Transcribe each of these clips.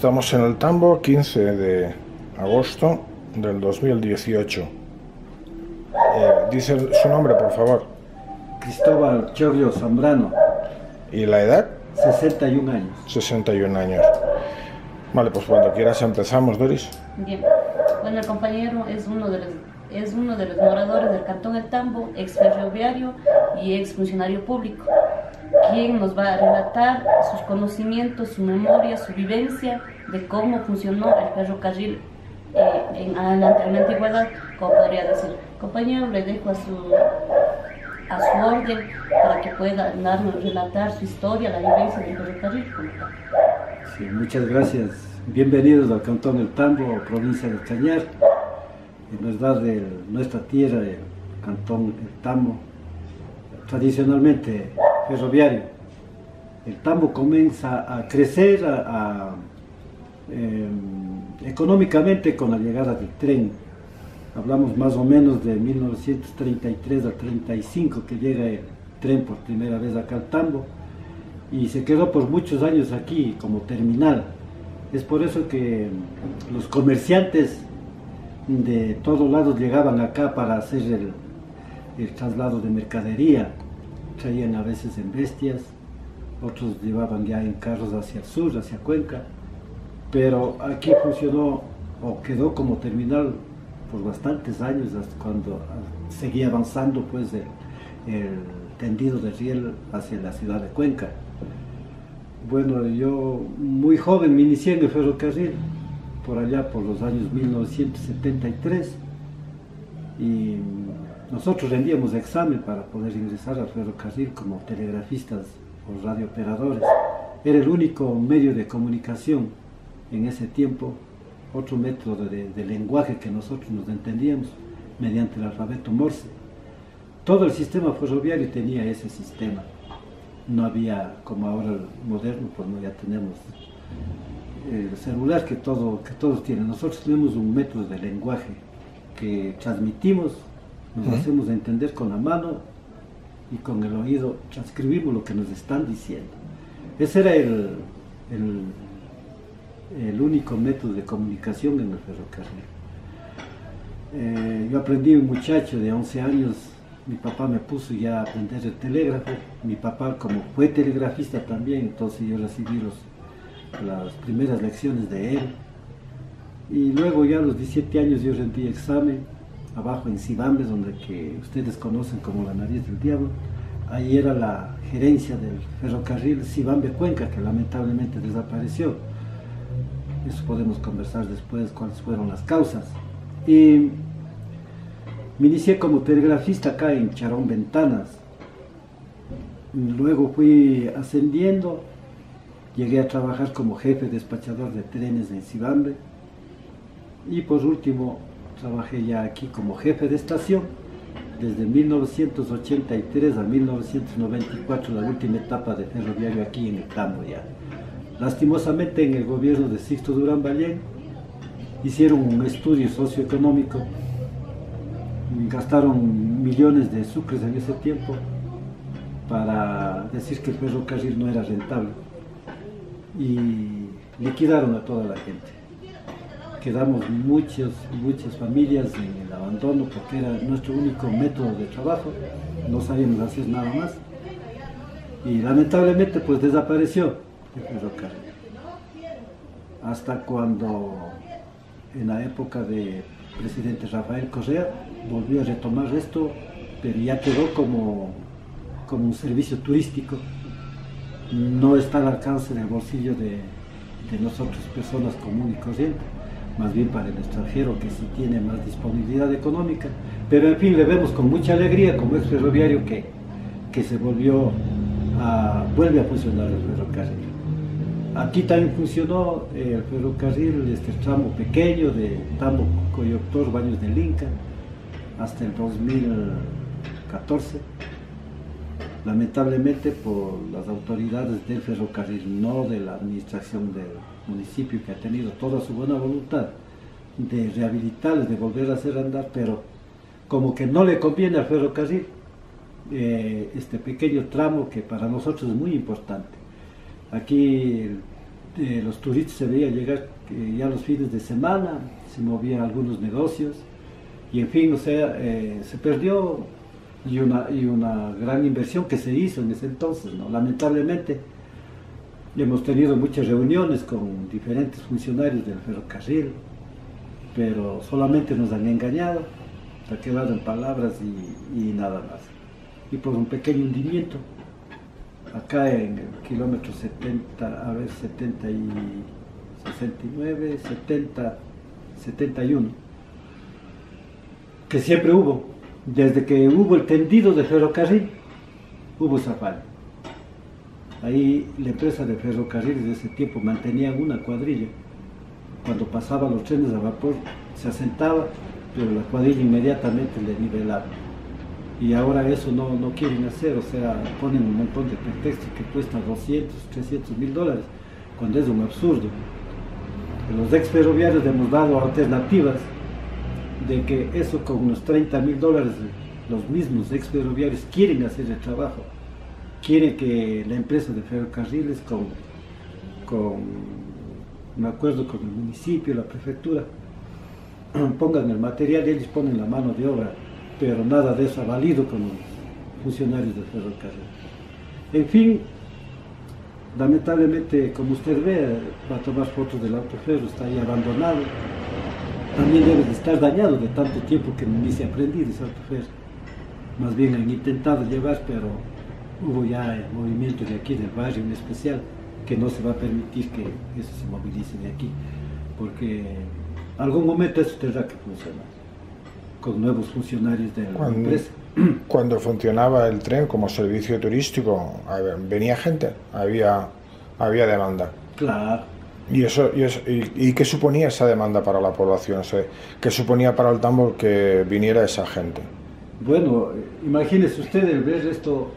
Estamos en el Tambo, 15 de agosto del 2018. Dice su nombre, por favor. Cristóbal Chorrio Zambrano. ¿Y la edad? 61 años. 61 años. Vale, pues cuando quieras empezamos, Doris. Bien. Bueno, el compañero es uno de los moradores del Cantón El Tambo, ex ferroviario y ex funcionario público, quien nos va a relatar sus conocimientos, su memoria, su vivencia de cómo funcionó el ferrocarril en la antigüedad, como podría decir. Compañero, le dejo a su orden para que pueda darnos, relatar su historia, la vivencia del ferrocarril. Sí, muchas gracias. Bienvenidos al Cantón El Tambo, provincia de Cañar. En verdad, nuestra tierra, el Cantón El Tambo, tradicionalmente ferroviario. El Tambo comienza a crecer económicamente con la llegada del tren. Hablamos más o menos de 1933 al 35 que llega el tren por primera vez acá al Tambo y se quedó por muchos años aquí como terminal. Es por eso que los comerciantes de todos lados llegaban acá para hacer el traslado de mercadería. Traían a veces en bestias, otros llevaban ya en carros hacia el sur, hacia Cuenca, pero aquí funcionó o quedó como terminal por bastantes años, hasta cuando seguía avanzando pues el tendido de riel hacia la ciudad de Cuenca. Bueno, yo muy joven me inicié en el ferrocarril, por allá por los años 1973, y nosotros rendíamos examen para poder ingresar al ferrocarril como telegrafistas o radiooperadores. Era el único medio de comunicación en ese tiempo, otro método de lenguaje que nosotros nos entendíamos mediante el alfabeto Morse. Todo el sistema ferroviario tenía ese sistema. No había, como ahora el moderno, pues no, ya tenemos el celular que todos tienen. Nosotros tenemos un método de lenguaje que transmitimos, nos hacemos entender con la mano y con el oído transcribimos lo que nos están diciendo. Ese era el único método de comunicación en el ferrocarril. Yo aprendí un muchacho de 11 años. Mi papá me puso ya a aprender el telégrafo. Mi papá, como fue telegrafista también, entonces yo recibí las primeras lecciones de él. Y luego ya a los 17 años yo rendí examen abajo en Cibambe, donde que ustedes conocen como la nariz del diablo. Ahí era la gerencia del ferrocarril Cibambe-Cuenca, que lamentablemente desapareció. Eso podemos conversar después, cuáles fueron las causas. Y me inicié como telegrafista acá en Charón Ventanas. Luego fui ascendiendo, llegué a trabajar como jefe despachador de trenes en Cibambe. Y por último, trabajé ya aquí como jefe de estación desde 1983 a 1994, la última etapa de ferroviario aquí en el Tambo ya. Lastimosamente en el gobierno de Sixto Durán Ballén hicieron un estudio socioeconómico, gastaron millones de sucres en ese tiempo para decir que el ferrocarril no era rentable y liquidaron a toda la gente. Quedamos muchas familias en el abandono porque era nuestro único método de trabajo, no sabíamos hacer nada más y lamentablemente pues desapareció el ferrocarril. Hasta cuando en la época de presidente Rafael Correa volvió a retomar esto, pero ya quedó como un servicio turístico, no está al alcance del bolsillo de nosotros, personas comunes y corrientes, más bien para el extranjero que sí tiene más disponibilidad económica, pero en fin le vemos con mucha alegría como ex ferroviario que se vuelve a funcionar el ferrocarril. Aquí también funcionó el ferrocarril, este tramo pequeño de Tambo, Coyoctor, Baños del Inca, hasta el 2014. Lamentablemente por las autoridades del ferrocarril, no de la administración del municipio, que ha tenido toda su buena voluntad de rehabilitarles, de volver a hacer andar, pero como que no le conviene al ferrocarril este pequeño tramo que para nosotros es muy importante. Aquí los turistas se veía llegar ya los fines de semana, se movían algunos negocios y en fin, o sea, se perdió y una gran inversión que se hizo en ese entonces, ¿no? Lamentablemente hemos tenido muchas reuniones con diferentes funcionarios del ferrocarril, pero solamente nos han engañado, se ha quedado en palabras y nada más. Y por un pequeño hundimiento, acá en el kilómetro 70, a ver, 70 y 69, 70, 71, que siempre hubo, desde que hubo el tendido de ferrocarril, hubo zafán. Ahí la empresa de ferrocarriles de ese tiempo mantenía una cuadrilla. Cuando pasaban los trenes a vapor se asentaba, pero la cuadrilla inmediatamente le nivelaba. Y ahora eso no quieren hacer, o sea, ponen un montón de pretextos que cuesta 200, 300 mil dólares, cuando es un absurdo. Los ex ferroviarios hemos dado alternativas de que eso con unos 30 mil dólares los mismos ex ferroviarios quieren hacer el trabajo. Quieren que la empresa de ferrocarriles con un acuerdo con el municipio, la prefectura, pongan el material y ellos ponen la mano de obra, pero nada de eso ha valido con los funcionarios del ferrocarril. En fin, lamentablemente, como usted ve, va a tomar fotos del autoferro, está ahí abandonado. También debe de estar dañado de tanto tiempo que ni se ha aprendido ese autoferro. Más bien han intentado llevar, pero hubo ya el movimiento de aquí del barrio en especial que no se va a permitir que eso se movilice de aquí, porque en algún momento eso tendrá que funcionar con nuevos funcionarios de la empresa. Cuando funcionaba el tren como servicio turístico, venía gente, había demanda. Claro. ¿Y qué suponía esa demanda para la población? O sea, ¿qué suponía para el Tambo que viniera esa gente? Bueno, imagínese usted el ver esto.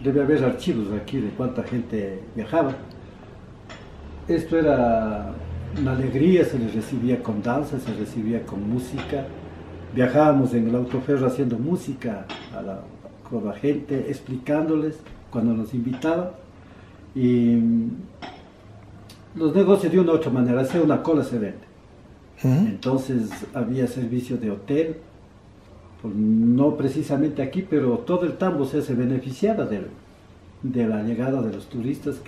Debe haber archivos aquí de cuánta gente viajaba. Esto era una alegría, se les recibía con danza, se recibía con música. Viajábamos en el autoferro haciendo música con la gente, explicándoles cuando nos invitaban. Y los negocios de una u otra manera, hacer una cola se vende. Entonces había servicio de hotel, no precisamente aquí, pero todo el Tambo se beneficiaba de la llegada de los turistas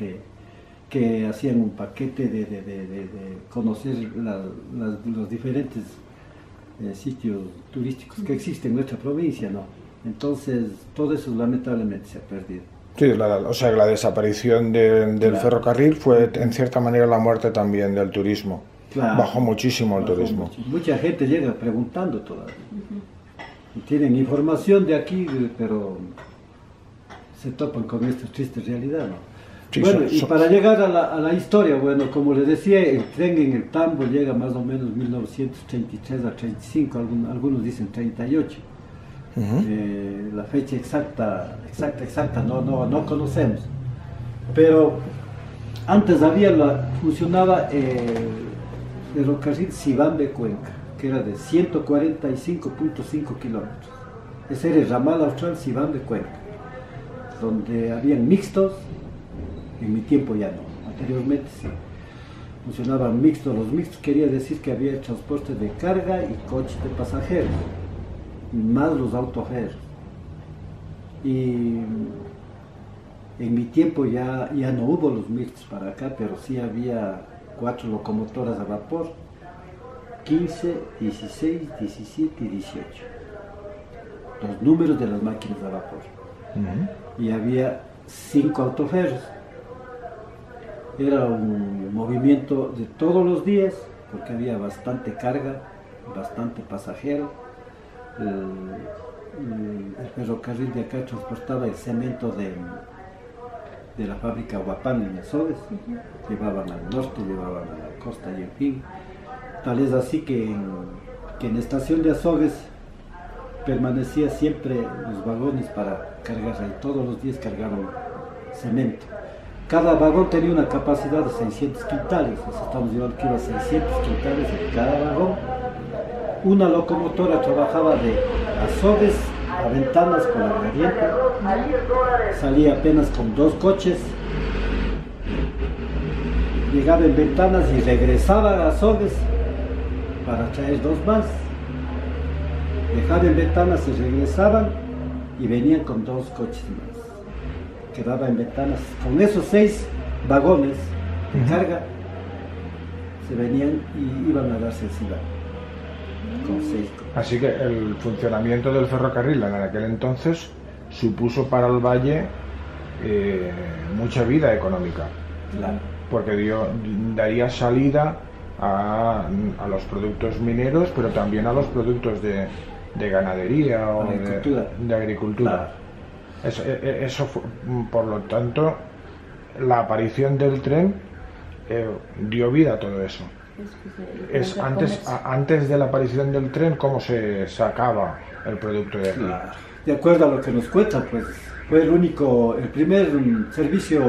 que hacían un paquete de conocer los diferentes sitios turísticos que existen en nuestra provincia, ¿no? Entonces todo eso lamentablemente se ha perdido. Sí, o sea, la desaparición del ferrocarril fue en cierta manera la muerte también del turismo. Claro, bajó muchísimo el turismo. Mucha gente llega preguntando todavía. Tienen información de aquí, pero se topan con esta triste realidad, ¿no? Sí, bueno, y para llegar a la historia, bueno, como les decía, el tren en el Tambo llega más o menos 1933 a 35, algunos dicen 38. La fecha exacta no conocemos. Pero antes funcionaba el ferrocarril Sibambe-Cuenca, que era de 145.5 kilómetros. Ese era el ramal austral Sibambe-Cuenca, donde habían mixtos. En mi tiempo ya no, anteriormente sí. Funcionaban mixtos. Los mixtos quería decir que había el transporte de carga y coches de pasajeros, más los autoferros. Y en mi tiempo ya no hubo los mixtos para acá, pero sí había 4 locomotoras a vapor, 15, 16, 17 y 18. Los números de las máquinas a vapor. Y había 5 autoferros. Era un movimiento de todos los días, porque había bastante carga, bastante pasajero. El ferrocarril de acá transportaba el cemento de la fábrica Huapán en Azogues. Llevaban al norte, llevaban a la costa y en fin. Tal es así que en la estación de Azogues permanecía siempre los vagones para cargar ahí. Todos los días cargaban cemento. Cada vagón tenía una capacidad de 600 quintales, o sea, estamos llevando que iba 600 quintales en cada vagón. Una locomotora trabajaba de Azogues a Ventanas con la gradiente, salía apenas con 2 coches llegaba en Ventanas y regresaba a Sogues para traer 2 más. Dejaba en Ventanas y regresaban y venían con 2 coches más. Quedaba en Ventanas. Con esos 6 vagones de carga se venían y iban a darse el Cibán. Con 6 coches. Así que el funcionamiento del ferrocarril en aquel entonces supuso para el valle mucha vida económica. Claro. Porque daría salida a los productos mineros, pero también a los productos de ganadería o de agricultura. Claro. Eso fue, por lo tanto, la aparición del tren dio vida a todo eso. Antes de la aparición del tren, ¿cómo se sacaba el producto de aquí? Claro. De acuerdo a lo que nos cuenta, pues fue el primer servicio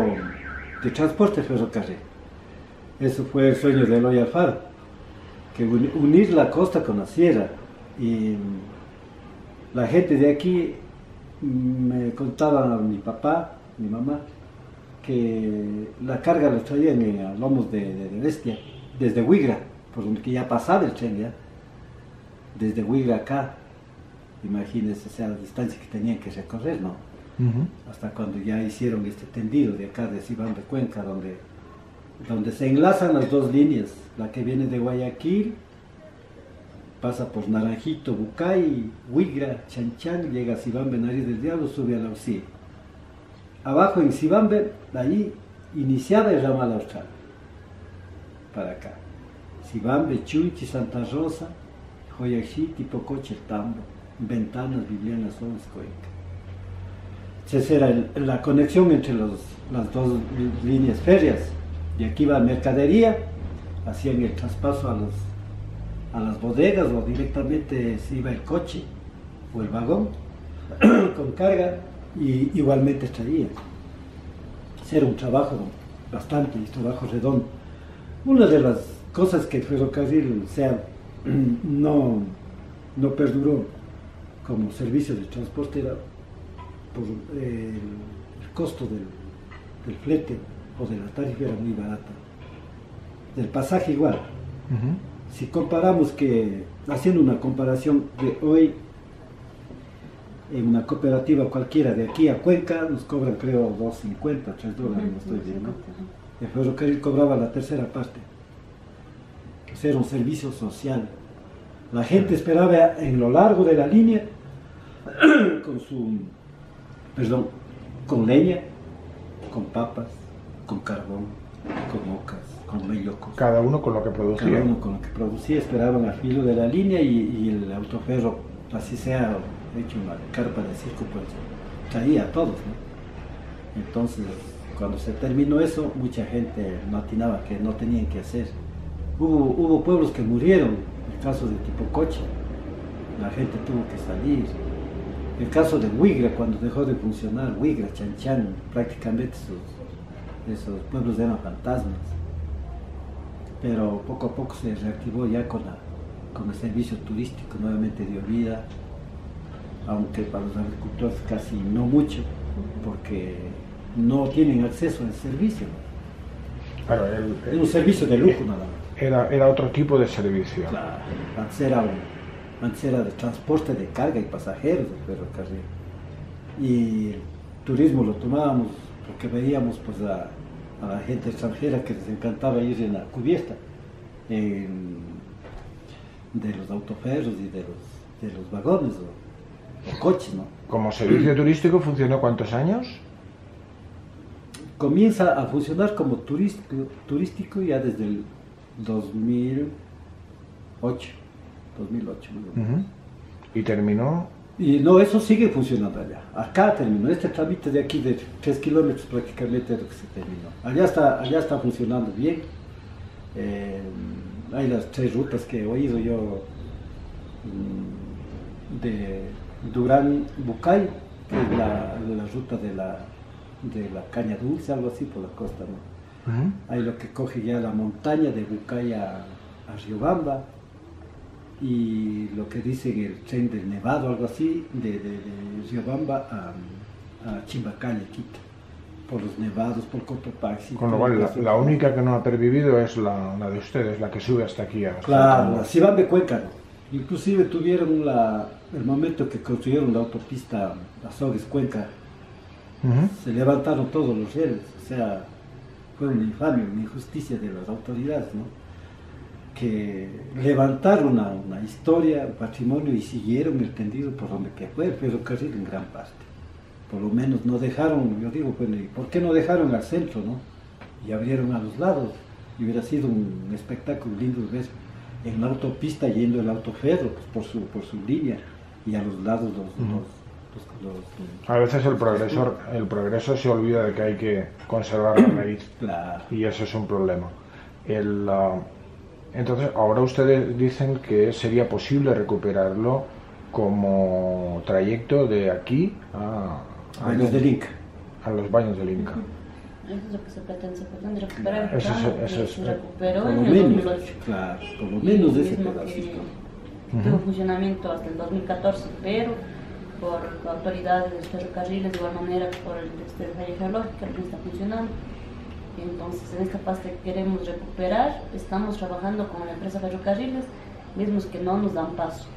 de transporte ferrocarril. Eso fue el sueño de Eloy Alfaro, que unir la costa con la sierra. Y la gente de aquí me contaba a mi papá, mi mamá, que la carga la traían a lomos de bestia, desde Huigra, por donde que ya pasaba el tren ya, desde Huigra acá. Imagínense, o sea, la distancia que tenían que recorrer, ¿no? Hasta cuando ya hicieron este tendido de acá de Sibambe Cuenca, donde se enlazan las 2 líneas, la que viene de Guayaquil, pasa por Naranjito, Bucay, Huigra, Chanchan, llega a Sibambe, Nariz del Diablo, sube a la UCI. Abajo en Sibambe, allí iniciaba el ramal austral, para acá. Sibambe, Chunchi, Santa Rosa, Joyaxí, Tipocoche, Tambo, Ventanas, Viviana, Sones, Cuenca. Esa era la conexión entre las 2 líneas férreas. Y aquí iba mercadería, hacían el traspaso a las bodegas o directamente se iba el coche o el vagón con carga y igualmente traían. Era un trabajo bastante, un trabajo redondo. Una de las cosas que el ferrocarril no perduró como servicio de transporte era por el costo del flete o de la tarifa era muy barata. Del pasaje igual. Si comparamos haciendo una comparación de hoy, en una cooperativa cualquiera de aquí a Cuenca nos cobran creo $2.50, $3, no estoy bien, ¿no? El ferrocarril cobraba la tercera parte. O sea, era un servicio social. La gente esperaba en lo largo de la línea con leña, con papas, con carbón, con ocas, con mellocos. Cada uno con lo que producía. Cada uno con lo que producía, esperaban al filo de la línea y el autoferro, así sea hecho una carpa de circo, pues traía a todos, ¿no? Entonces, cuando se terminó eso, mucha gente matinaba que no tenían que hacer. Hubo pueblos que murieron, el caso de Tipocoche, la gente tuvo que salir. El caso de Huigra, cuando dejó de funcionar, Huigra, Chanchan, prácticamente esos pueblos eran fantasmas. Pero poco a poco se reactivó ya con el servicio turístico, nuevamente dio vida, aunque para los agricultores casi no mucho, porque no tienen acceso al servicio. Claro, es un servicio de lujo nada más. Era otro tipo de servicio. Claro, antes era de transporte de carga y pasajeros del ferrocarril. Y el turismo lo tomábamos porque veíamos pues a la gente extranjera que les encantaba ir en la cubierta de los autoferros y de los vagones o coches, ¿no? ¿Como servicio turístico funcionó cuántos años? Comienza a funcionar como turístico ya desde el 2008 ¿no? ¿Y terminó? Y no, eso sigue funcionando allá. Acá terminó, este trámite de aquí de 3 kilómetros prácticamente es lo que se terminó. Allá está funcionando bien. Hay las 3 rutas que he oído yo de Durán-Bucay, que es la ruta de la caña dulce, algo así por la costa, ¿no? Hay lo que coge ya la montaña de Bucay a Riobamba, y lo que dicen el tren del Nevado, algo así, de Riobamba a Chimbacay, Quito. por los nevados, por Cotopaxi. Con lo cual, la única que no ha pervivido es la de ustedes, la que sube hasta aquí. Claro, la Sibambe Cuenca. Inclusive tuvieron el momento que construyeron la autopista Azogues-Cuenca. Se levantaron todos los rieles, o sea, fue una infamia, una injusticia de las autoridades, ¿no? Que levantaron una historia, un patrimonio y siguieron el tendido por donde que fue el ferrocarril en gran parte. Por lo menos no dejaron, yo digo, bueno, ¿por qué no dejaron al centro, no? Y abrieron a los lados, y hubiera sido un espectáculo lindo ver en la autopista yendo el autoferro pues, por su línea, y a los lados a veces el progreso se olvida de que hay que conservar la raíz. Claro. Y eso es un problema. Entonces, ahora ustedes dicen que sería posible recuperarlo como trayecto de aquí a Baños del Inca. A los Baños del Inca. Eso es lo que se pretende recuperar. Eso es se recuperó por en lo el menos, 2008. claro, por lo menos de ese Mismo pedacito. tuvo funcionamiento hasta el 2014, pero por autoridades de los ferrocarriles, de igual manera por el desarrollo geológico, no está funcionando. Entonces, en esta parte queremos recuperar, estamos trabajando con la empresa Ferrocarriles, mismos que no nos dan paso.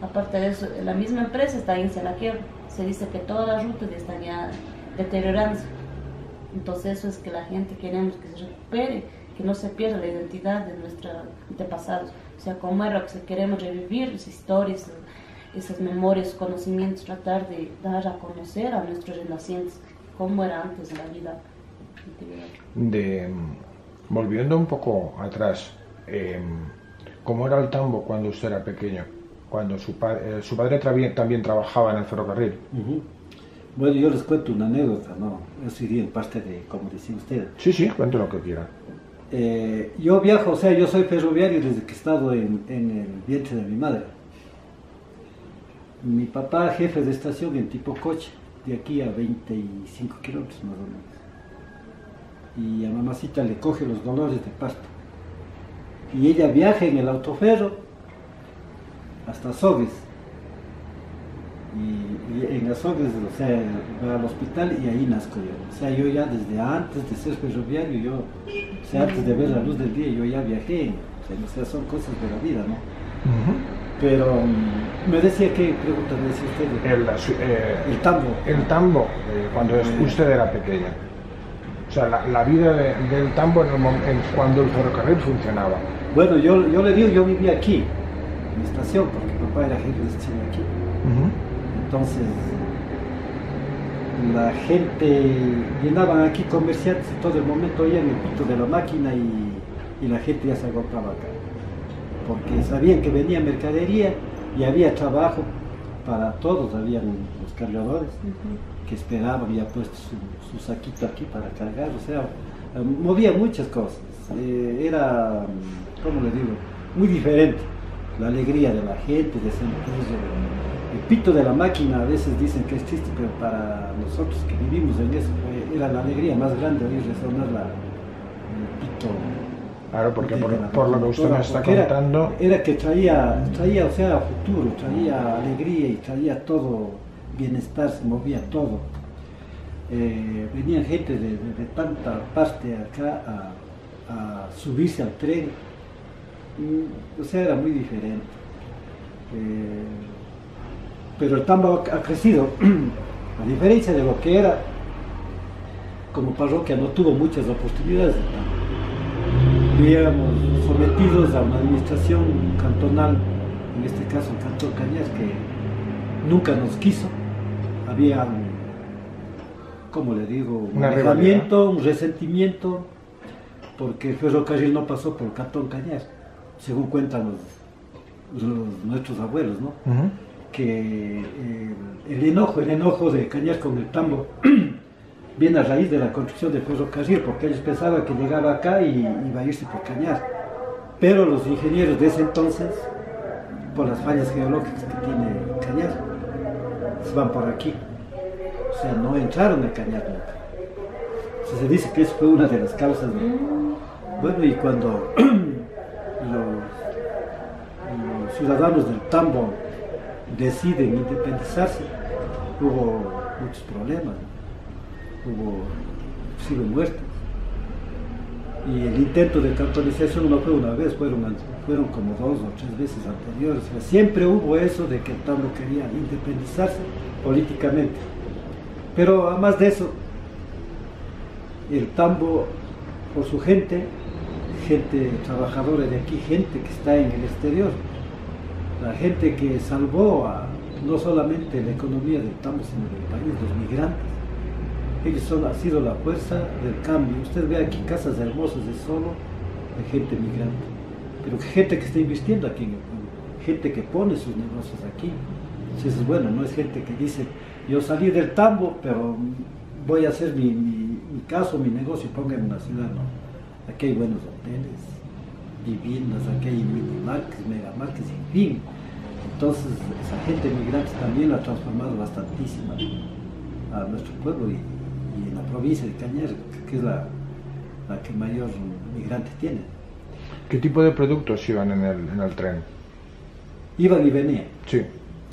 Aparte de eso, la misma empresa está en la quiebra. Se dice que todas las rutas ya están ya deteriorándose. Entonces, eso es que la gente queremos que se recupere, que no se pierda la identidad de nuestros antepasados. O sea, como era que queremos revivir las historias, esas memorias, conocimientos, tratar de dar a conocer a nuestros renacientes cómo era antes de la vida. Volviendo un poco atrás, ¿cómo era el tambo cuando usted era pequeño? Cuando su padre también trabajaba en el ferrocarril. Bueno, yo les cuento una anécdota, ¿no? Eso iría en parte de, como decía usted. Sí, cuente lo que quiera. Yo viajo, o sea, yo soy ferroviario desde que he estado en el vientre de mi madre. Mi papá, jefe de estación en tipo coche, de aquí a 25 kilómetros más o menos. Y a mamacita le coge los dolores de parto. Y ella viaja en el autoferro hasta Azogues. Y en Azogues, o sea, va al hospital y ahí nazco yo. O sea, yo ya desde antes de ser ferroviario, o sea, antes de ver la luz del día, yo ya viajé. O sea, son cosas de la vida, ¿no? Pero me decía, ¿qué pregunta me decía usted? El tambo. El tambo, cuando usted era pequeña. O sea, la vida del tambo cuando el ferrocarril funcionaba. Bueno, yo le digo, yo vivía aquí, en la estación, porque mi papá era jefe de estación aquí. Entonces, la gente, llenaban aquí comerciantes y todo el momento oían el pito de la máquina y la gente ya se agotaba acá. Porque sabían que venía mercadería y había trabajo para todos, habían los cargadores que esperaban ya puesto su saquito aquí para cargar, o sea, movía muchas cosas. Era, ¿cómo le digo?, muy diferente. La alegría de la gente, de sentir el pito de la máquina, a veces dicen que es triste, pero para nosotros que vivimos en eso, era la alegría más grande oír resonar el pito. Claro, porque por lo que usted me está contando... Era que traía, o sea, futuro, traía alegría y traía todo, bienestar, se movía todo. Venían gente de tanta parte acá a subirse al tren, o sea, era muy diferente. Pero el tambo ha crecido, a diferencia de lo que era, como parroquia no tuvo muchas oportunidades de tambo. Vivíamos sometidos a una administración cantonal, en este caso el Cantón Cañas, que nunca nos quiso. Había ¿cómo le digo?, un alejamiento, un resentimiento, porque el ferrocarril no pasó por el Cantón Cañas, según cuentan nuestros abuelos, ¿no? Que el enojo de Cañas con el tambo viene a raíz de la construcción del ferrocarril, porque ellos pensaban que llegaba acá y iba a irse por Cañar. Pero los ingenieros de ese entonces, por las fallas geológicas que tiene Cañar, se van por aquí. O sea, no entraron a Cañar nunca. O sea, se dice que eso fue una de las causas. Bueno, y cuando los ciudadanos del tambo deciden independizarse, hubo muchos problemas. hubo inclusive muertes. Y el intento de cantonización no fue una vez, fueron como 2 o 3 veces anteriores. O sea, siempre hubo eso de que el Tambo quería independizarse políticamente. Pero además de eso, el Tambo, por su gente trabajadora de aquí, gente que está en el exterior, la gente que salvó no solamente la economía del Tambo, sino del país, los migrantes. Ellos han sido la fuerza del cambio. Usted ve aquí casas hermosas de solo de gente migrante, pero gente que está invirtiendo aquí en el pueblo, gente que pone sus negocios aquí. Entonces, bueno, no es gente que dice, yo salí del Tambo, pero voy a hacer mi caso, mi negocio, pongan en una ciudad. No, aquí hay buenos hoteles, viviendas, aquí hay minimarkets, megamarkets, en fin. Entonces, esa gente migrante también la ha transformado bastantísimo a nuestro pueblo y en la provincia de Cañar, que es la que mayor migrantes tiene. ¿Qué tipo de productos iban en el tren? Iban y venían. Sí.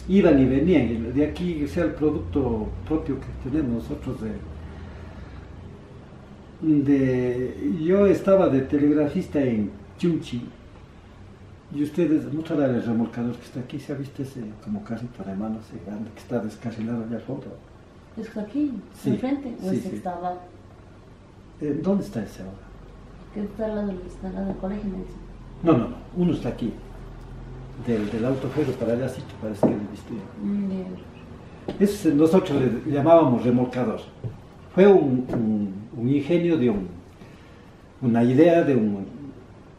Iban y venían. De aquí, o sea, el producto propio que tenemos nosotros yo estaba de telegrafista en Chunchi, y ustedes, muestra el remolcador que está aquí, ¿se ha visto ese como carrito de mano, ese grande que está descarrilado allá al fondo? ¿Es aquí, sí, enfrente, o sí, ese está abajo? ¿Dónde está ese ahora? Que está al lado del colegio, me dice. No, uno está aquí, del autoferro para allá, sí, parece que lo viste. Ese nosotros le llamábamos remolcador. Fue un ingenio de una idea de un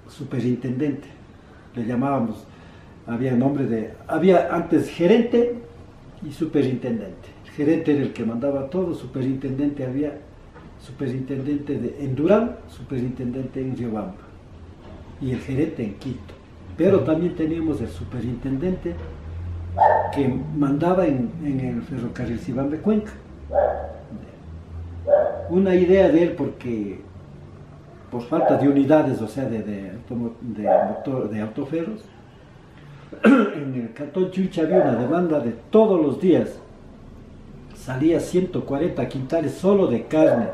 superintendente, le llamábamos, había antes gerente y superintendente. El gerente era el que mandaba todo, superintendente en Durán, superintendente en Riobamba y el gerente en Quito. Pero también teníamos el superintendente que mandaba en el ferrocarril Sibambe-Cuenca. Una idea de él porque por falta de unidades, o sea, de autoferros, en el cantón Chunchi había una demanda de todos los días. Salía 140 quintales solo de carne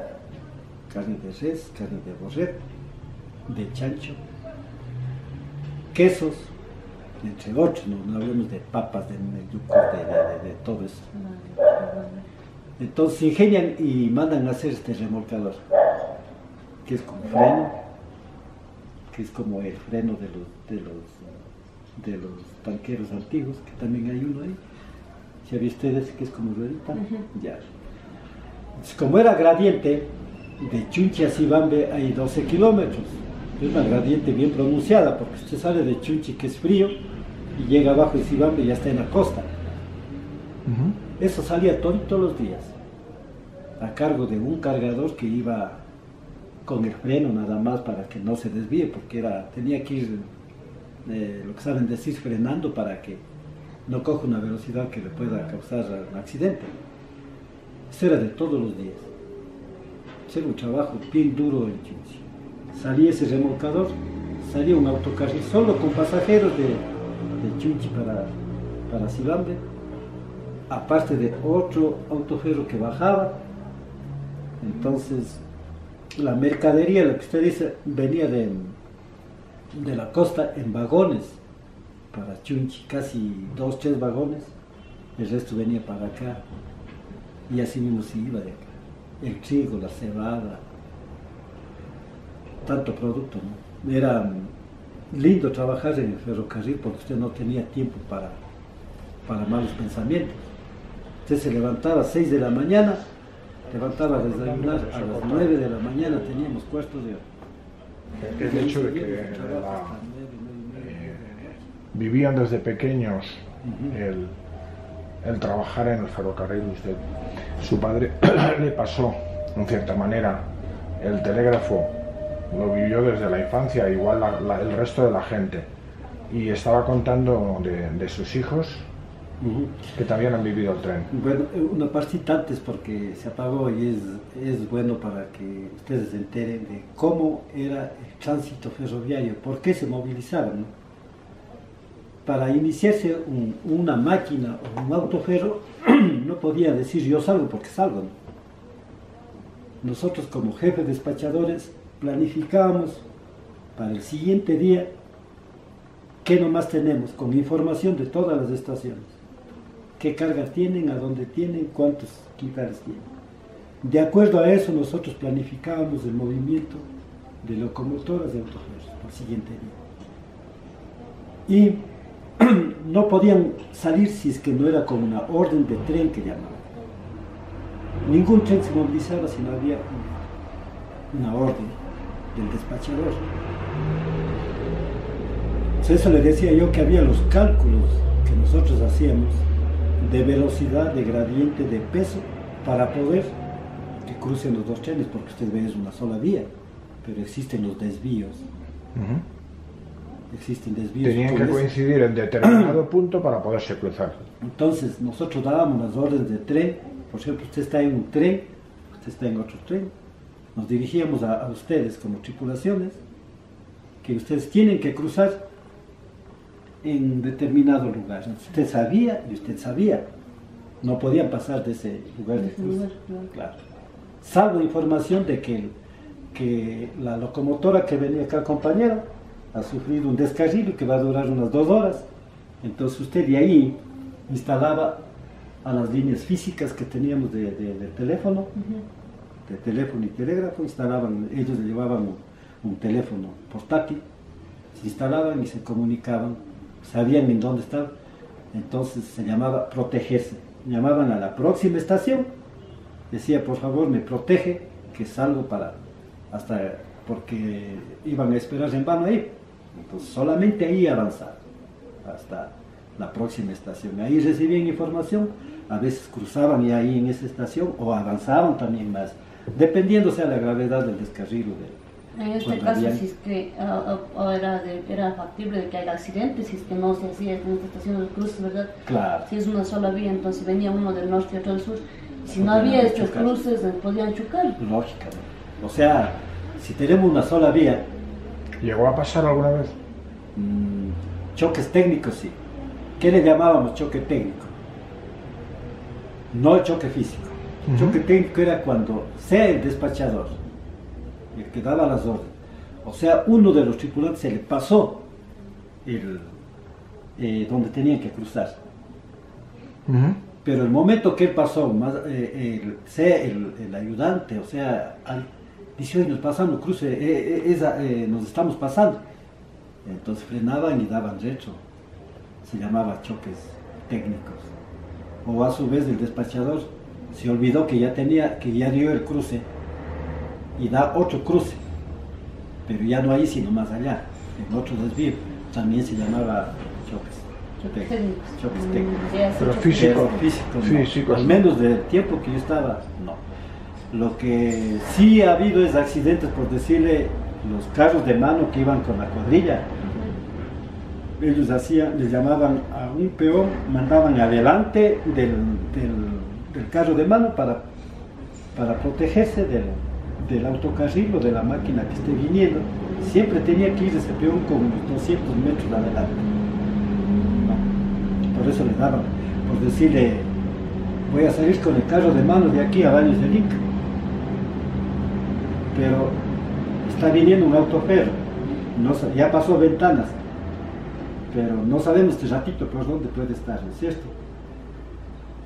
de res, carne de borrego, de chancho, quesos, entre otros, no hablemos de papas, de yucos, de todo eso. Entonces se ingenian y mandan a hacer este remolcador, que es con freno, que es como el freno de los tanqueros antiguos, que también hay uno ahí. ¿Ya viste ustedes que es como ruedita? Ya. Entonces, como era gradiente, de Chunchi a Sibambe hay 12 kilómetros. Es una gradiente bien pronunciada, porque usted sale de Chunchi, que es frío, y llega abajo de Sibambe y ya está en la costa. Eso salía todos los días, a cargo de un cargador que iba con el freno nada más para que no se desvíe, porque tenía que ir, lo que saben decir, frenando para que no coja una velocidad que le pueda causar un accidente. Eso era de todos los días. Era un trabajo bien duro en Chunchi. Salía ese remolcador, salía un autocarril solo con pasajeros de Chunchi para Sibambe, aparte de otro autoferro que bajaba. Entonces la mercadería, lo que usted dice, venía de la costa en vagones para Chunchi, casi 2 o 3 vagones, el resto venía para acá y así mismo se iba de acá. El trigo, la cebada, tanto producto, ¿no? Era lindo trabajar en el ferrocarril porque usted no tenía tiempo para malos pensamientos. Usted se levantaba a 6 de la mañana, levantaba a desayunar, a las 9 de la mañana teníamos cuarto de hora. El hecho de que vivían desde pequeños el trabajar en el ferrocarril, su padre le pasó, en cierta manera, el telégrafo, lo vivió desde la infancia, igual el resto de la gente, y estaba contando de sus hijos que también han vivido el tren. Bueno, una partita antes porque se apagó y es bueno para que ustedes se enteren de cómo era el tránsito ferroviario, por qué se movilizaban, ¿no? Para iniciarse una máquina o un autoferro no podía decir yo salgo porque salgo, ¿no? nosotros como jefes despachadores planificábamos para el siguiente día qué nomás tenemos, con información de todas las estaciones, qué carga tienen, a dónde tienen, cuántos quintales tienen. De acuerdo a eso nosotros planificábamos el movimiento de locomotoras de autoferros para el siguiente día. Y no podían salir si es que no era con una orden de tren que llamaban. Ningún tren se movilizaba si no había una orden del despachador. Entonces, eso le decía yo, que había los cálculos que nosotros hacíamos de velocidad, de gradiente, de peso, para poder que crucen los dos trenes, porque usted ve es una sola vía, pero existen los desvíos. Existen desvíos. Tenían que coincidir en determinado punto para poderse cruzar. Entonces nosotros dábamos las órdenes de tren. Por ejemplo, usted está en un tren, usted está en otro tren. Nos dirigíamos a ustedes como tripulaciones, que ustedes tienen que cruzar en determinado lugar. Usted sabía y usted sabía. No podían pasar de ese lugar de cruce. Claro. Salvo información de que la locomotora que venía acá, compañero, ha sufrido un descarrilo que va a durar unas 2 horas. Entonces usted de ahí instalaba a las líneas físicas que teníamos de teléfono, de teléfono y telégrafo, ellos le llevaban un teléfono portátil, se instalaban y se comunicaban, sabían en dónde estaban. Entonces se llamaba protegerse. Llamaban a la próxima estación, decía, por favor me protege, que salgo porque iban a esperar en vano ahí. Entonces solamente ahí avanzaban hasta la próxima estación. Ahí recibían información, a veces cruzaban y ahí en esa estación, o avanzaban también más, dependiendo sea la gravedad del descarrilo. En este caso, si es que era factible de que haya accidentes, si es que no se hacía en esta estación de cruces, ¿verdad? Claro. Si es una sola vía, entonces venía uno del norte y otro del sur. Si no había estos cruces, podían chocar. Lógicamente. O sea, si tenemos una sola vía... ¿Llegó a pasar alguna vez? Choques técnicos, sí. ¿Qué le llamábamos choque técnico? No choque físico. Choque técnico era cuando sea el despachador, el que daba las órdenes, o sea, uno de los tripulantes se le pasó donde tenían que cruzar. Pero el momento que él pasó, sea el ayudante, o sea, dice, hoy nos pasamos, cruce, nos estamos pasando. Entonces frenaban y daban retro. Se llamaba choques técnicos. O a su vez el despachador se olvidó que ya dio el cruce y da otro cruce, pero ya no ahí sino más allá, en otro desvío. También se llamaba choques técnicos. Pero físicos. Al menos del tiempo que yo estaba, no. Lo que sí ha habido es accidentes, por decirle, los carros de mano que iban con la cuadrilla. Ellos les llamaban a un peón, mandaban adelante del carro de mano para protegerse del autocarril o de la máquina que esté viniendo. Siempre tenía que ir ese peón con unos 200 metros adelante. ¿No? Por eso le daban, por decirle, voy a salir con el carro de mano de aquí a Baños del Inca, pero está viniendo un autoferro, ya pasó Ventanas, pero no sabemos este ratito por dónde puede estar, ¿no es cierto?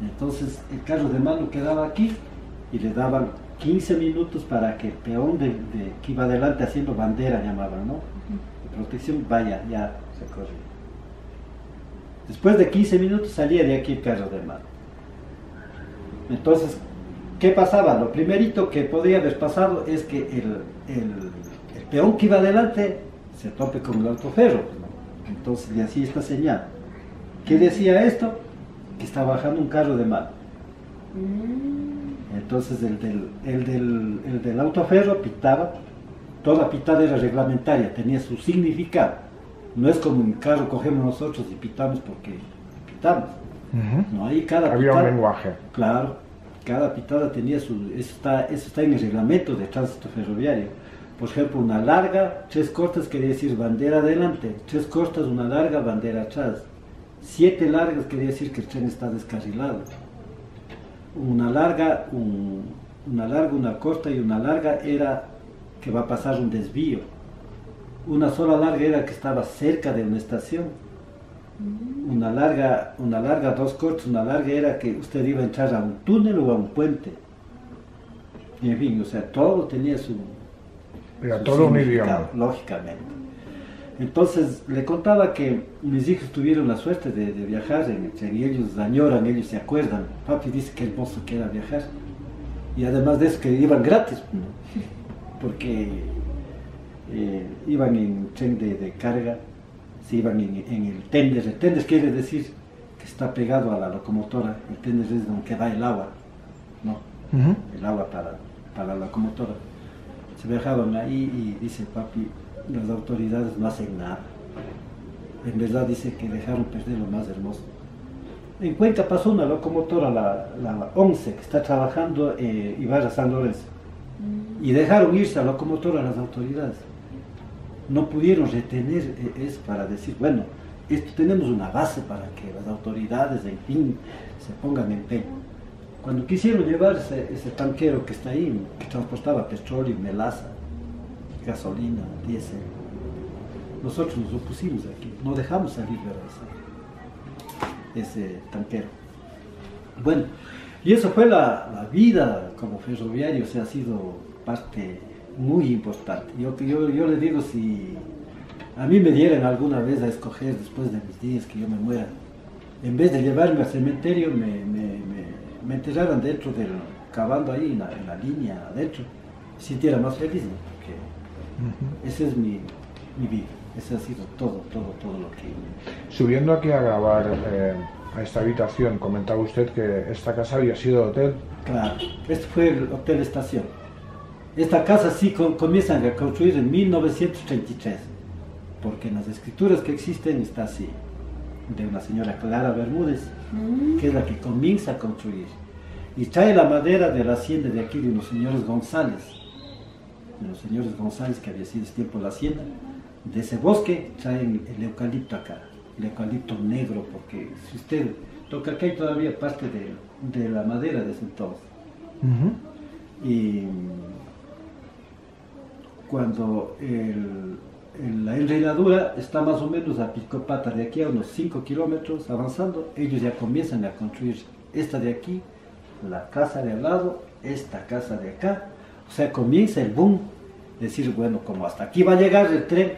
Entonces el carro de mano quedaba aquí y le daban 15 minutos para que el peón que iba adelante haciendo bandera, llamaban, ¿no? De protección, vaya, ya se corrió. Después de 15 minutos salía de aquí el carro de mano. Entonces, ¿qué pasaba? Lo primerito que podría haber pasado es que el peón que iba adelante se tope con el autoferro, ¿no? Entonces le hacía esta señal. ¿Qué decía esto? Que está bajando un carro de mano. Entonces el del autoferro pitaba. Toda pitada era reglamentaria, tenía su significado. No es como un carro cogemos nosotros y pitamos porque pitamos. No, ahí había un lenguaje. Claro, cada pitada tenía eso está en el reglamento de tránsito ferroviario. Por ejemplo, una larga, 3 cortas quería decir bandera adelante, 3 cortas, una larga, bandera atrás. 7 largas quería decir que el tren está descarrilado. Una larga, una larga, una corta, y una larga era que va a pasar un desvío. Una sola larga era que estaba cerca de una estación. Una larga, dos cortas, una larga era que usted iba a entrar a un túnel o a un puente. Y en fin, o sea, todo tenía su... Era todo un idioma. Lógicamente. Entonces le contaba que mis hijos tuvieron la suerte de viajar en el tren, y ellos añoran, ellos se acuerdan. Papi dice que hermoso que era viajar. Y además de eso que iban gratis, ¿no? Porque iban en tren de carga, se iban en el tender. El tender quiere decir que está pegado a la locomotora. El tender es donde va el agua, ¿no? El agua para la locomotora. Se viajaban ahí y dice papi, las autoridades no hacen nada. En verdad dice que dejaron perder lo más hermoso. En Cuenca pasó una locomotora, la 11, que está trabajando Ibarra-San Lorenzo. Y dejaron irse a la locomotora a las autoridades. No pudieron retener eso para decir, bueno, esto tenemos una base para que las autoridades, en fin, se pongan en empeño. Cuando quisieron llevar ese tanquero que está ahí, que transportaba petróleo, melaza, gasolina, diésel, nosotros nos opusimos aquí, no dejamos salir ese tanquero. Bueno, y eso fue la vida como ferroviario, o sea, ha sido parte muy importante. Yo le digo, si a mí me dieran alguna vez a escoger después de mis días que yo me muera, en vez de llevarme al cementerio, me enterraran dentro del, cavando ahí en la línea adentro, sintiera más feliz, ¿no? Porque esa es mi vida, ese ha sido todo lo que... Subiendo aquí a grabar a esta habitación, comentaba usted que esta casa había sido hotel. Claro, este fue el Hotel Estación. Esta casa sí comienzan a construir en 1933, porque en las escrituras que existen está así, de una señora Clara Bermúdez, que es la que comienza a construir, y trae la madera de la hacienda de aquí de los señores González, que había sido este tiempo la hacienda. De ese bosque traen el eucalipto acá, el eucalipto negro, porque si usted toca acá hay todavía parte de la madera de ese entonces. Y cuando la enredadura está más o menos a Picopata, de aquí a unos 5 kilómetros avanzando, ellos ya comienzan a construir esta de aquí, la casa de al lado, esta casa de acá. O sea, comienza el boom, decir, bueno, como hasta aquí va a llegar el tren,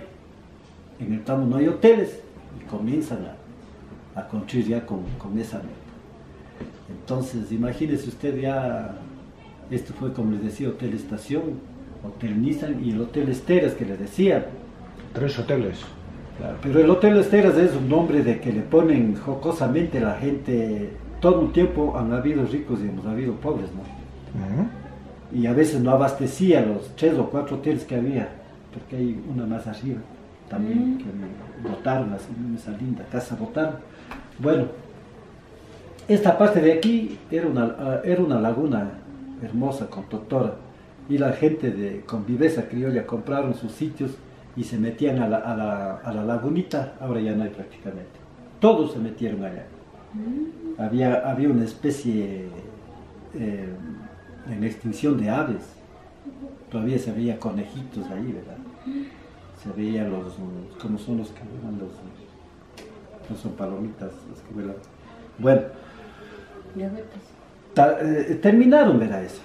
en el tramo no hay hoteles, y comienzan a construir ya con esa meta. Entonces, imagínese usted ya, esto fue como les decía, Hotel Estación, Hotel Nissan y el Hotel Esteras que le decía. 3 hoteles. Claro, pero el Hotel Esteras es un nombre de que le ponen jocosamente la gente. Todo un tiempo han habido ricos y hemos habido pobres, ¿no? Y a veces no abastecía los 3 o 4 hoteles que había, porque hay una más arriba también, que botaron, esa linda casa botaron. Bueno, esta parte de aquí era una laguna hermosa con totora, y la gente con viveza criolla compraron sus sitios y se metían a la lagunita. Ahora ya no hay prácticamente, todos se metieron allá. Había una especie en extinción de aves, todavía se veía conejitos ahí, ¿verdad? Se veía ¿cómo son los que vuelan? No son palomitas los que vuelan. Bueno, terminaron, ¿verdad? Eso.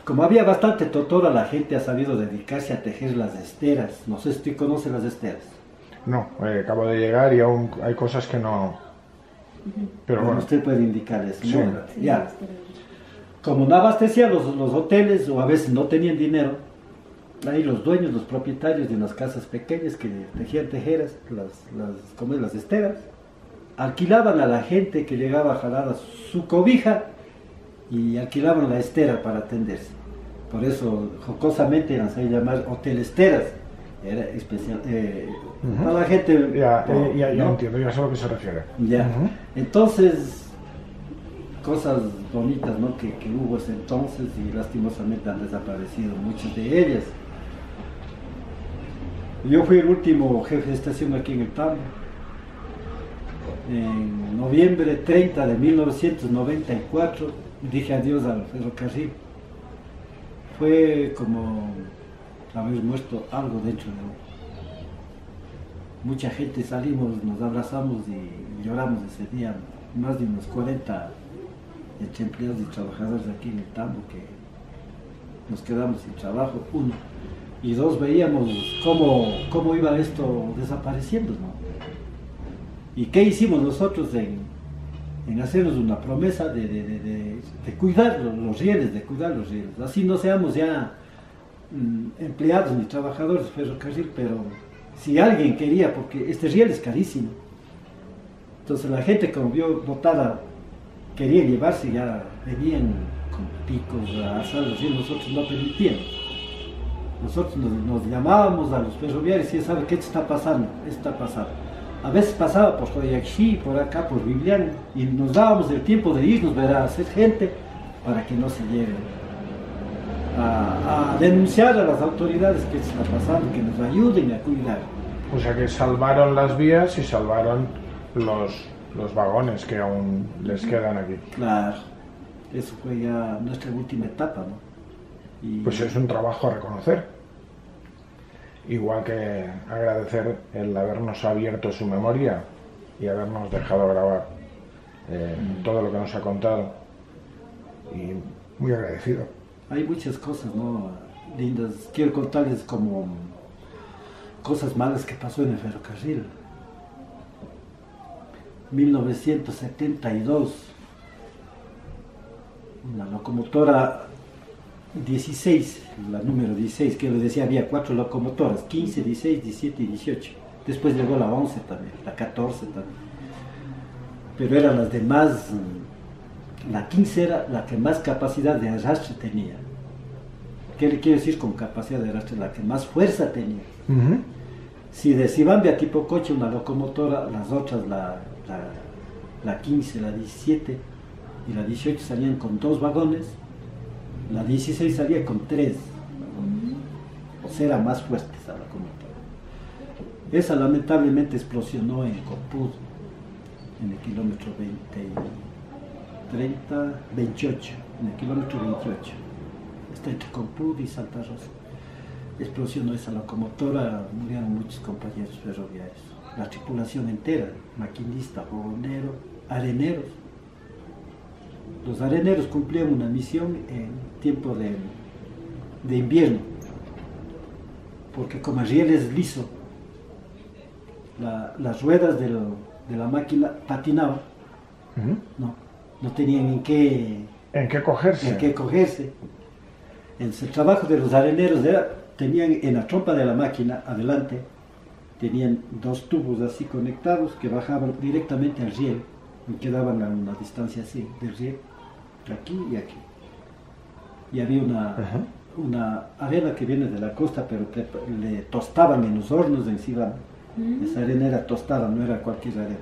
Como había bastante totora, la gente ha sabido dedicarse a tejer las esteras. No sé si usted conoce las esteras. No, acabo de llegar y aún hay cosas que no... Pero bueno. Usted puede indicar eso, sí. ¿no? Ya. Como no abastecían los hoteles, o a veces no tenían dinero, ahí los dueños, los propietarios de unas casas pequeñas que tejían tejeras, las esteras, alquilaban a la gente que llegaba a jalar a su cobija y alquilaban la estera para atenderse. Por eso jocosamente eran se llamar Hotel Esteras. Era especial a la gente. Ya ¿no? entiendo, ya sé a lo que se refiere. Ya. Entonces, cosas bonitas, ¿no? que hubo ese entonces, y lastimosamente han desaparecido muchas de ellas. Yo fui el último jefe de estación aquí en el Tambo. En noviembre 30 de 1994 dije adiós al ferrocarril. fue como haber muerto algo dentro de uno. Mucha gente salimos, nos abrazamos y lloramos ese día, más de unos 40 entre empleados y trabajadores aquí en el Tambo que nos quedamos sin trabajo, uno. Y dos, veíamos cómo iba esto desapareciendo, ¿no? ¿Y qué hicimos nosotros en hacernos una promesa de cuidar los rieles, de cuidar los rieles? Así no seamos ya empleados ni trabajadores de ferrocarril, pero si alguien quería, porque este riel es carísimo. Entonces la gente, como vio botada, quería llevarse, ya venían con picos a asar los rieles, nosotros no permitíamos. Nosotros nos llamábamos a los ferroviarios y ¿sabe qué está pasando? Esto está pasando. A veces pasaba por Joyaxí, por acá, por Vivian, y nos dábamos el tiempo de irnos, ¿verdad?, a hacer gente para que no se lleven. A denunciar a las autoridades que está pasando, que nos ayuden a cuidar. O sea que salvaron las vías y salvaron los vagones que aún les quedan aquí. Claro, eso fue ya nuestra última etapa, ¿no? Y pues es un trabajo a reconocer, igual que agradecer el habernos abierto su memoria y habernos dejado grabar todo lo que nos ha contado, y muy agradecido. Hay muchas cosas, ¿no?, lindas. Quiero contarles como cosas malas que pasó en el ferrocarril. 1972, una locomotora 16, la número 16, que les decía, había 4 locomotoras, 15, 16, 17 y 18. Después llegó la 11 también, la 14 también. Pero eran las demás, la 15 era la que más capacidad de arrastre tenía. ¿Qué le quiero decir con capacidad de arrastre? La que más fuerza tenía. Si de Sibambia tipo coche, una locomotora, las otras, la 15, la 17 y la 18 salían con 2 vagones. La 16 salía con 3, o sea, era más fuerte esa locomotora. Esa lamentablemente explosionó en Copud, en el kilómetro 28, en el kilómetro 28. Está entre Copud y Santa Rosa. Explosionó esa locomotora, murieron muchos compañeros ferroviarios. La tripulación entera, maquinista, vagonero, areneros. Los areneros cumplían una misión en tiempo de invierno, porque como el riel es liso, las ruedas de la máquina patinaban, no tenían en qué cogerse. El trabajo de los areneros tenían en la trompa de la máquina, adelante, tenían 2 tubos así conectados que bajaban directamente al riel y quedaban a una distancia así del riel, aquí y aquí. Y había una arena que viene de la costa, pero le tostaban en los hornos de encima. Esa arena era tostada, no era cualquier arena.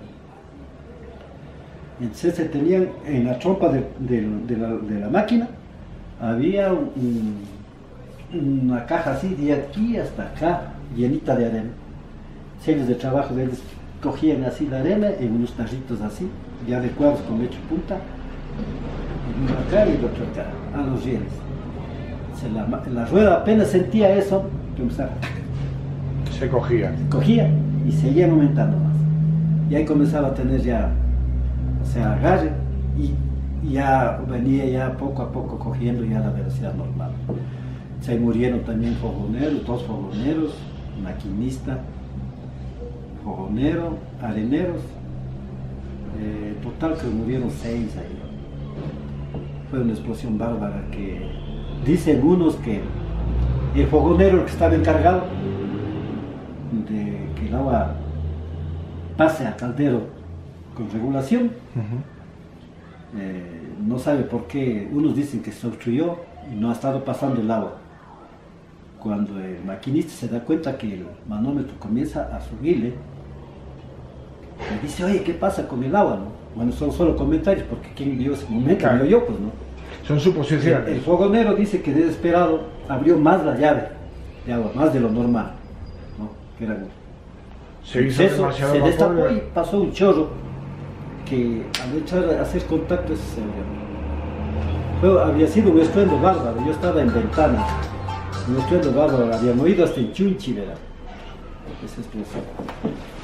Entonces se tenían en la trompa de la máquina, había una caja así de aquí hasta acá, llenita de arena. Sellos de trabajo de ellos cogían así la arena en unos tarritos así, ya adecuados con lecho punta, uno acá y el otro acá, a los rieles. La rueda apenas sentía eso, se cogía y seguían aumentando más. Y ahí comenzaba a tener ya, agarre, y ya venía ya poco a poco cogiendo ya la velocidad normal. Se murieron también fogoneros, 2 fogoneros, maquinista, fogonero, areneros, total que murieron 6 ahí. Fue una explosión bárbara que dicen unos que el fogonero, el que estaba encargado de que el agua pase al caldero con regulación, no sabe por qué. Unos dicen que se obstruyó y no ha estado pasando el agua. Cuando el maquinista se da cuenta que el manómetro comienza a subirle, le dice, oye, ¿qué pasa con el agua? ¿No? Bueno, son solo comentarios, porque quien vio ese momento, claro, vio yo, pues no. Son suposiciones. El fogonero dice que desesperado abrió más la llave de agua, más de lo normal, ¿no? Que era, se hizo demasiado se vapor, destapó y pasó un chorro que al echar a hacer contacto se abrió. Había sido un estruendo bárbaro, yo estaba en Ventana, un estruendo bárbaro, habían oído hasta en Chunchi, ¿verdad? Esa explosión.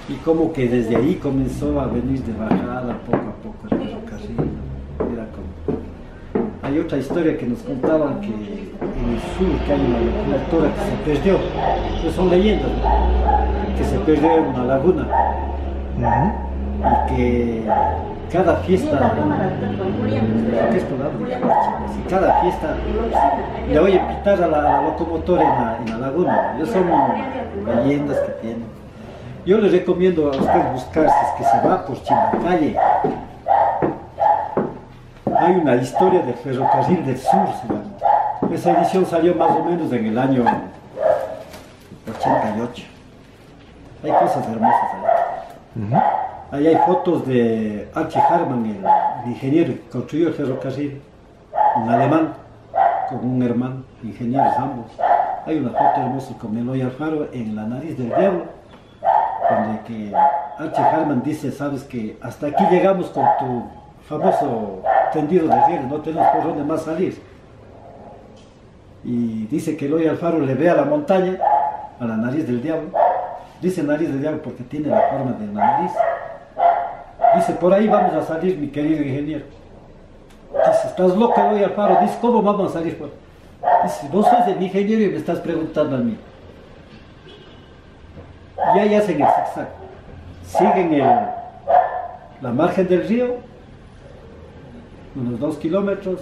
Y como que desde ahí comenzó a venir de bajada poco a poco el ferrocarril. Era como... Hay otra historia que nos contaban que en el sur que hay una locomotora que se perdió, pues son leyendas, ¿no? Que se perdió en una laguna. Y que cada fiesta, cada fiesta le oyen pitar a la locomotora en la laguna. Ya son leyendas que tienen. Yo les recomiendo a ustedes buscar, si es que se va por Chimbacalle, hay una historia del ferrocarril del sur, se llama. Esa edición salió más o menos en el año 88. Hay cosas hermosas ahí. Ahí hay fotos de Archie Harman, el ingeniero que construyó el ferrocarril, un alemán, con un hermano, ingenieros ambos. Hay una foto hermosa con Eloy Alfaro en La Nariz del Diablo, donde que Archie Harman dice, sabes que hasta aquí llegamos con tu famoso tendido de riel, no tenemos por dónde más salir. Y dice que Eloy Alfaro le ve a la montaña, a la Nariz del Diablo. Dice Nariz del Diablo porque tiene la forma de la nariz. Dice, por ahí vamos a salir, mi querido ingeniero. Dice, estás loco, Eloy Alfaro. Dice, ¿cómo vamos a salir? Dice, vos sos el ingeniero y me estás preguntando a mí. Y ahí hacen el zigzag. Siguen la margen del río, unos 2 kilómetros,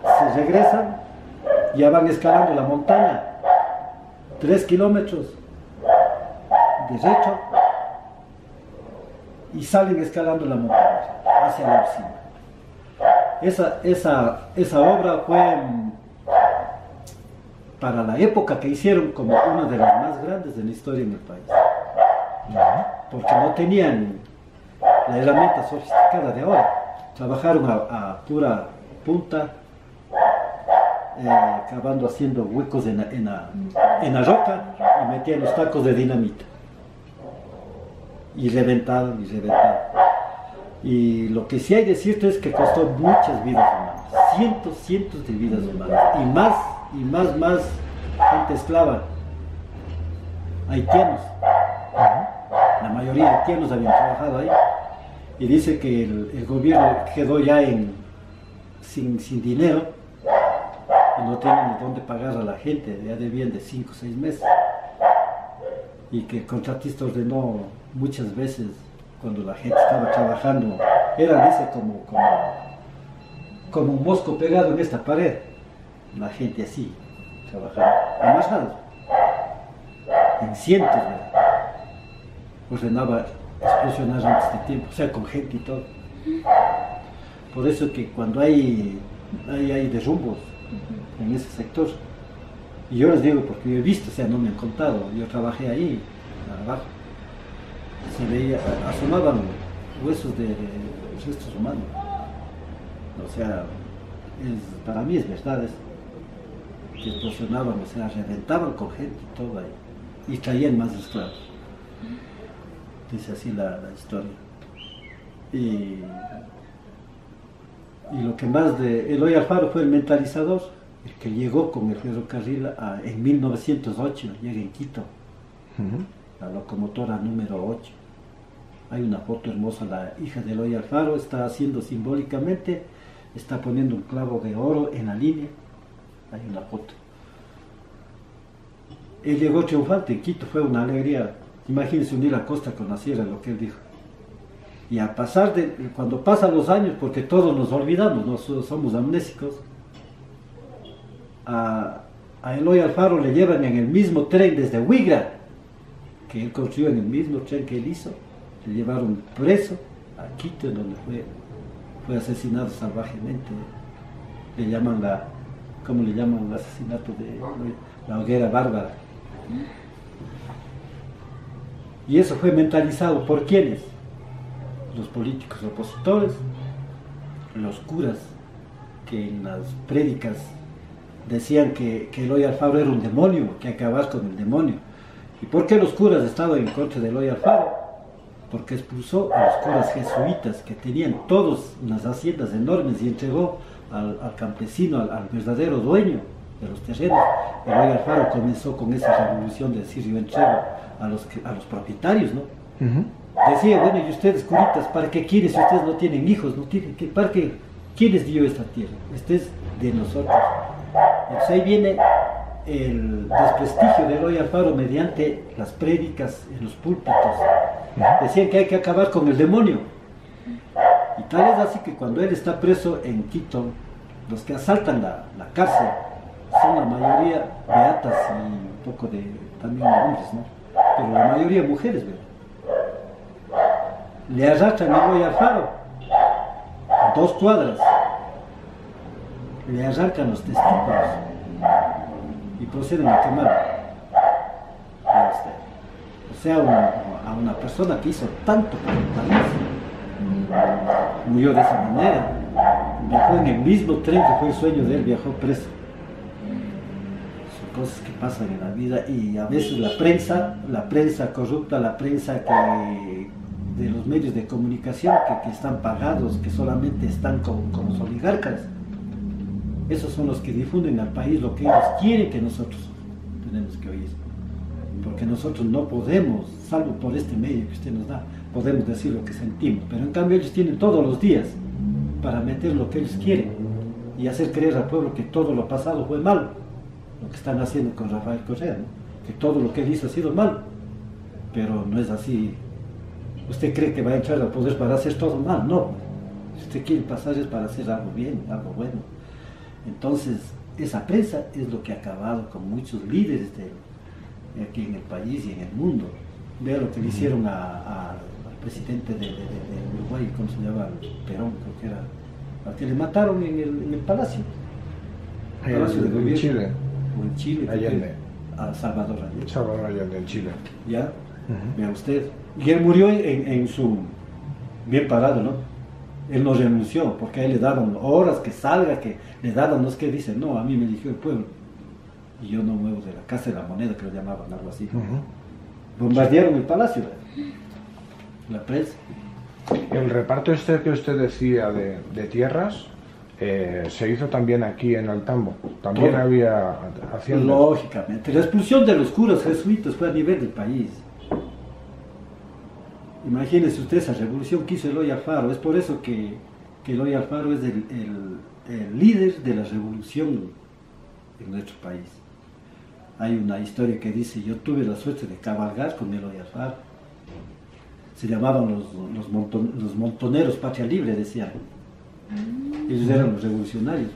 se regresan, ya van escalando la montaña, 3 kilómetros, derecho, y salen escalando la montaña hacia la cima. Esa obra fue para la época que hicieron como una de las más grandes de la historia en el país, porque no tenían la herramienta sofisticada de ahora. Trabajaron a pura punta, cavando, haciendo huecos en la roca y metían los tacos de dinamita. Y reventaron. Y lo que sí hay de cierto es que costó muchas vidas humanas, cientos de vidas humanas, y más gente esclava, haitianos. La mayoría de haitianos habían trabajado ahí. Y dice que el gobierno quedó ya sin dinero y no tienen de dónde pagar a la gente, ya debían de 5 o 6 meses. Y que el contratista ordenó muchas veces, cuando la gente estaba trabajando, era, dice, como un mosco pegado en esta pared, la gente así, trabajando, amarrados, en cientos, ordenaba explosionar antes de tiempo, o sea, con gente y todo. Por eso que cuando hay derrumbos en ese sector, y yo les digo porque yo he visto, o sea, no me han contado, yo trabajé ahí, abajo, se veía, asomaban huesos de restos humanos, o sea, para mí es verdad eso, que explosionaban, o sea, reventaban con gente y todo ahí, y traían más esclavos. Dice así la historia. Y lo que más de Eloy Alfaro fue el mentalizador, el que llegó con el ferrocarril en 1908, llega en Quito, la locomotora número 8. Hay una foto hermosa, la hija de Eloy Alfaro está haciendo simbólicamente, está poniendo un clavo de oro en la línea, hay una foto. Él llegó triunfante en Quito, fue una alegría. Imagínense unir la costa con la sierra, lo que él dijo. Y a pasar cuando pasan los años, porque todos nos olvidamos, no somos amnésicos, a Eloy Alfaro le llevan en el mismo tren desde Huigra, que él construyó, en el mismo tren que él hizo, le llevaron preso a Quito, en donde fue asesinado salvajemente. Le llaman ¿cómo le llaman el asesinato de la hoguera bárbara? Y eso fue mentalizado ¿por quiénes? Los políticos opositores, los curas, que en las prédicas decían que Eloy Alfaro era un demonio, que acababa con el demonio. ¿Y por qué los curas estaban en contra de Eloy Alfaro? Porque expulsó a los curas jesuitas, que tenían todos unas haciendas enormes, y entregó al campesino, al verdadero dueño de los terrenos. Eloy Alfaro comenzó con esa revolución de decir: yo entrego a los propietarios, ¿no? Decía: bueno, y ustedes, curitas, ¿para qué quieren si ustedes no tienen hijos? No tienen que, ¿para qué? ¿Quién les dio esta tierra? Esta es de nosotros. Entonces ahí viene el desprestigio de Eloy Alfaro mediante las prédicas en los púlpitos. Decían que hay que acabar con el demonio. Y tal es así que cuando él está preso en Quito, los que asaltan la cárcel son la mayoría beatas y un poco de también hombres, ¿no? Pero la mayoría mujeres, ¿verdad? Le arrastran a Eloy Alfaro 2 cuadras, le arrancan los testículos y proceden a quemarlo. O sea, a una persona que hizo tanto por el país, murió de esa manera. Viajó en el mismo tren que fue el sueño de él, viajó preso. Son cosas que pasan en la vida, y a veces la prensa corrupta, la prensa de los medios de comunicación que están pagados, que solamente están con los oligarcas, esos son los que difunden al país lo que ellos quieren que nosotros tenemos que oír. Porque nosotros no podemos, salvo por este medio que usted nos da, podemos decir lo que sentimos, pero en cambio ellos tienen todos los días para meter lo que ellos quieren y hacer creer al pueblo que todo lo pasado fue malo, lo que están haciendo con Rafael Correa, ¿no? Que todo lo que él hizo ha sido malo, pero no es así. Usted cree que va a entrar al poder para hacer todo mal, no. Si usted quiere pasar es para hacer algo bien, algo bueno. Entonces, esa prensa es lo que ha acabado con muchos líderes aquí en el país y en el mundo. Vea lo que le hicieron al presidente de Uruguay, ¿cómo se llama? Perón, creo que era, al que le mataron en el palacio. Palacio de Gobierno. En Chile. O en Chile. Allende. A Salvador Allende. Salvador Allende, en Chile. ¿Ya? Vea usted. Y él murió en su... bien parado, ¿no? Él no renunció, porque a él le daban horas que salga, que le daban, no es que dice: no, a mí me eligió el pueblo. Y yo no muevo de la Casa de la Moneda, que lo llamaban, algo así. Bombardearon el palacio, la prensa. El reparto que usted decía de tierras se hizo también aquí en Altambo. También todo. Había haciendas. Lógicamente. La expulsión de los curas jesuitas fue a nivel del país. Imagínese usted esa revolución que hizo Eloy Alfaro. Es por eso que Eloy Alfaro es el líder de la revolución en nuestro país. Hay una historia que dice: yo tuve la suerte de cabalgar con Eloy Alfaro. Se llamaban los montoneros Patria Libre, decían. Ellos eran los revolucionarios.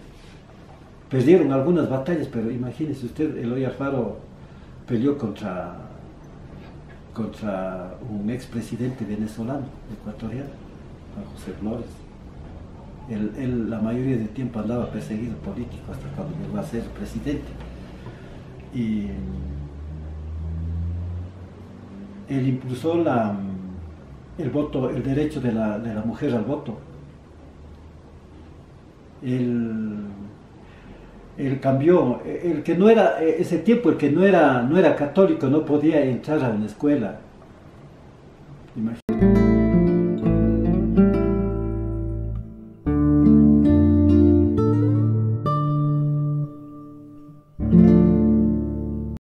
Perdieron algunas batallas, pero imagínese usted, Eloy Alfaro peleó contra un expresidente venezolano, ecuatoriano, Juan José Flores. Él la mayoría del tiempo andaba perseguido político hasta cuando llegó a ser presidente. Y él impulsó el voto, el derecho de la mujer al voto. Él cambió, el que no era, ese tiempo, el que no era católico no podía entrar a una escuela.